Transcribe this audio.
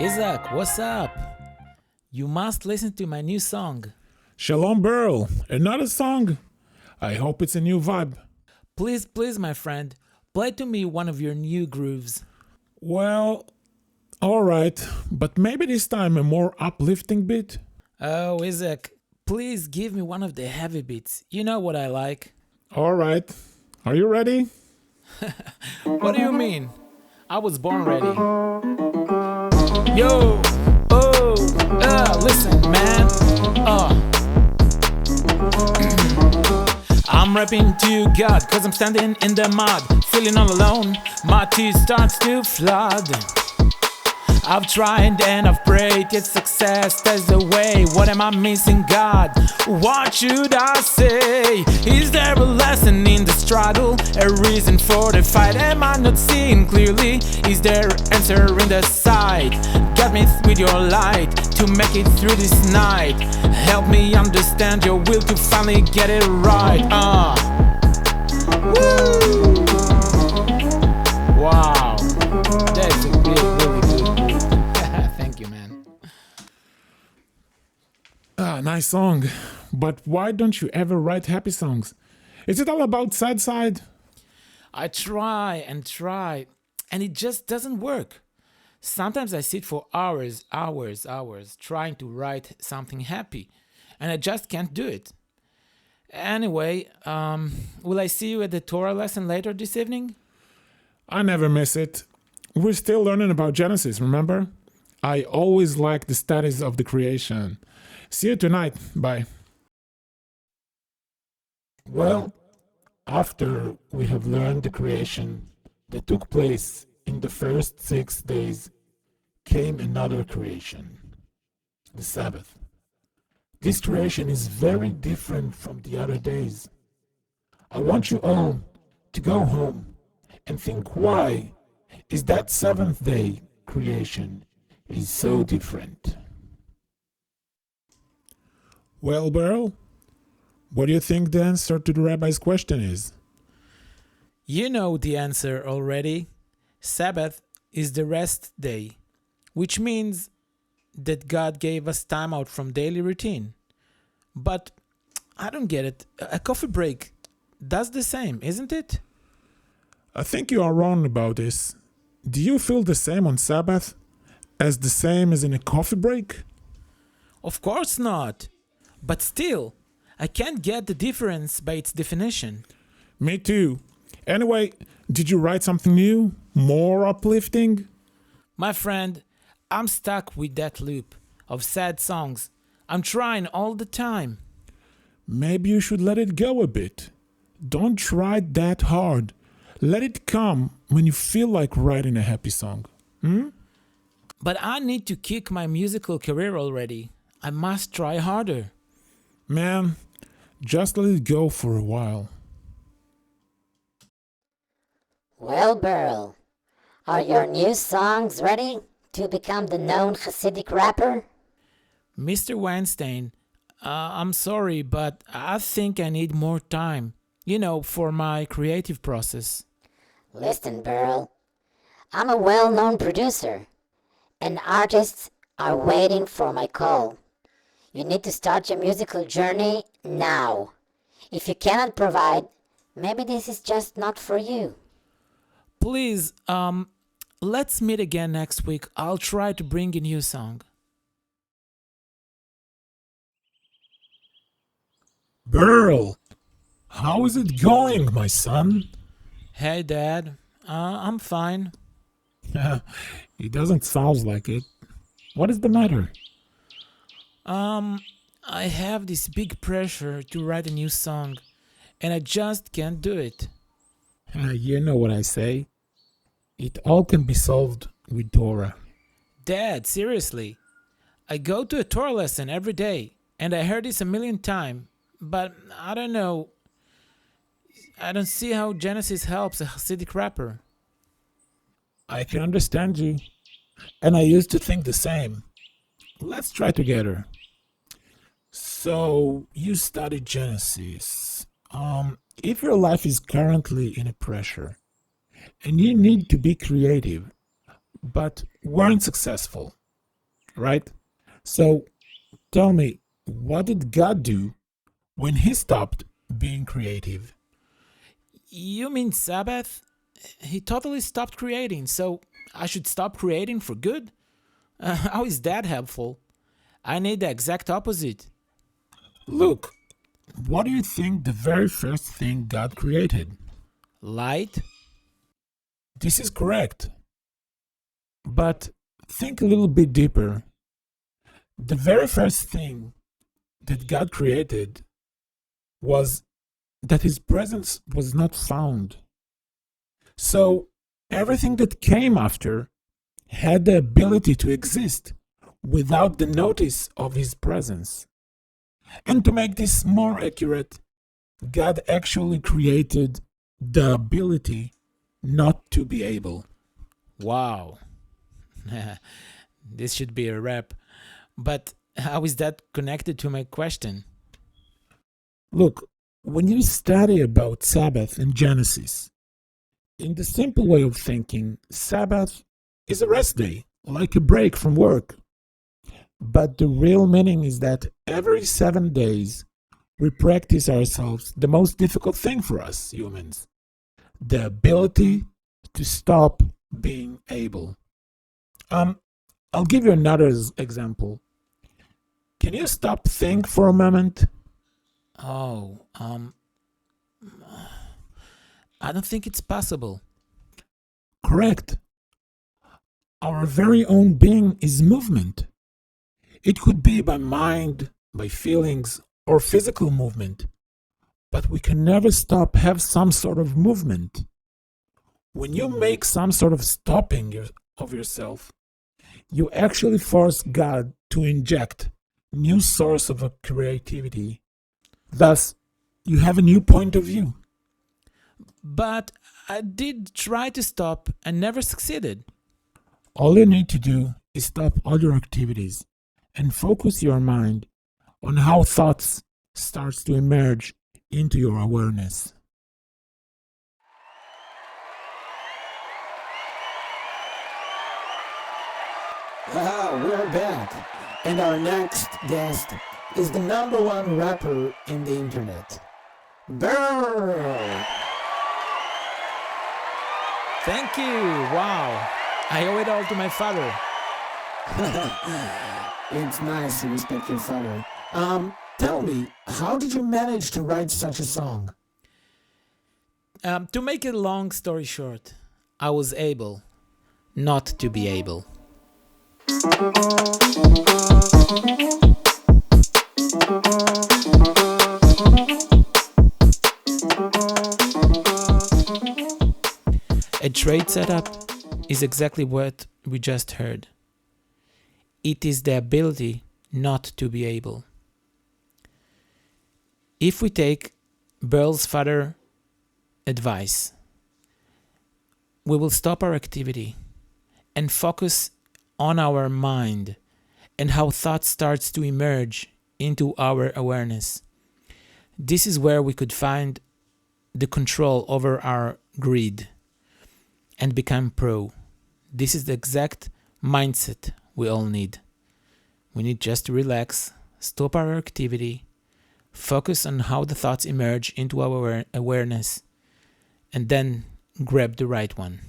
Isaac, what's up? You must listen to my new song. Shalom Burl, another song? I hope it's a new vibe. Please, my friend, play to me one of your new grooves. Well, alright, but maybe this time a more uplifting beat? Oh, Isaac, please give me one of the heavy beats. You know what I like. Alright, are you ready? What do you mean? I was born ready. Yo, listen, man. I'm rapping to God, cause I'm standing in the mud, feeling all alone, my tears starts to flood. I've tried and I've prayed, yet success is the way. What am I missing, God? What should I say? Is there a lesson in the struggle? A reason for the fight? Am I not seeing clearly? Is there an answer in the sight? Guide me with your light to make it through this night. Help me understand your will to finally get it right. Woo! Wow, that's a really good. Thank you, man. Nice song. But why don't you ever write happy songs? Is it all about sad side? I try, and it just doesn't work. Sometimes I sit for hours, trying to write something happy, and I just can't do it. Anyway, will I see you at the Torah lesson later this evening? I never miss it. We're still learning about Genesis, remember? I always like the studies of the creation. See you tonight. Bye. Well, after we have learned the creation that took place in the first 6 days, came another creation, the Sabbath. This creation is very different from the other days. I want you all to go home and think why is that seventh day creation is so different. Well, Beryl, what do you think the answer to the rabbi's question is? You know the answer already. Sabbath is the rest day, which means that God gave us time out from daily routine. But I don't get it. A coffee break does the same, isn't it? I think you are wrong about this. Do you feel the same on Sabbath as the same as in a coffee break? Of course not. But still, I can't get the difference by its definition. Me too. Anyway, did you write something new? More uplifting? My friend, I'm stuck with that loop of sad songs. I'm trying all the time. Maybe you should let it go a bit. Don't try that hard. Let it come when you feel like writing a happy song. But I need to kick my musical career already. I must try harder. Man, just let it go for a while. Well, Burl, are your new songs ready to become the known Hasidic rapper? Mr. Weinstein, I'm sorry, but I think I need more time, for my creative process. Listen, Burl, I'm a well-known producer, and artists are waiting for my call. You need to start your musical journey now. If you cannot provide, maybe this is just not for you. Please, let's meet again next week. I'll try to bring a new song. Burl, how is it going, my son? Hey, Dad. I'm fine. It doesn't sound like it. What is the matter? I have this big pressure to write a new song, and I just can't do it. You know what I say. It all can be solved with Torah. Dad, seriously. I go to a Torah lesson every day, and I heard this a million times, but I don't know. I don't see how Genesis helps a Hasidic rapper. I can understand you. And I used to think the same. Let's try together. So, you studied Genesis. If your life is currently in a pressure, and you need to be creative, but weren't successful, right? So tell me, what did God do when he stopped being creative? You mean Sabbath? He totally stopped creating, so I should stop creating for good? How is that helpful? I need the exact opposite. Look, what do you think the very first thing God created? Light? This is correct. But think a little bit deeper. The very first thing that God created was that his presence was not found. So everything that came after had the ability to exist without the notice of his presence. And to make this more accurate, God actually created the ability not to be able. Wow. This should be a rap. But how is that connected to my question? Look, when you study about Sabbath in Genesis, in the simple way of thinking, Sabbath is a rest day, like a break from work. But the real meaning is that every 7 days we practice ourselves the most difficult thing for us humans, the ability to stop being able. I'll give you another example. Can you stop think for a moment? Oh, I don't think it's possible. Correct. Our very own being is movement. It could be by mind, by feelings, or physical movement, but we can never stop have some sort of movement. When you make some sort of stopping of yourself, you actually force God to inject new source of creativity. Thus, you have a new point of view. But I did try to stop and never succeeded. All you need to do is stop other activities and focus your mind on how thoughts starts to emerge into your awareness. We're back, and our next guest is the #1 rapper in the internet, Burl. Thank you. Wow. I owe it all to my father. It's nice to respect your father. Tell me, how did you manage to write such a song? To make a long story short, I was able not to be able. A trade setup is exactly what we just heard. It is the ability not to be able. If we take Burl's father advice, we will stop our activity and focus on our mind and how thought starts to emerge into our awareness. This is where we could find the control over our greed and become pro. This is the exact mindset we all need. We need just to relax, stop our activity, focus on how the thoughts emerge into our awareness, and then grab the right one.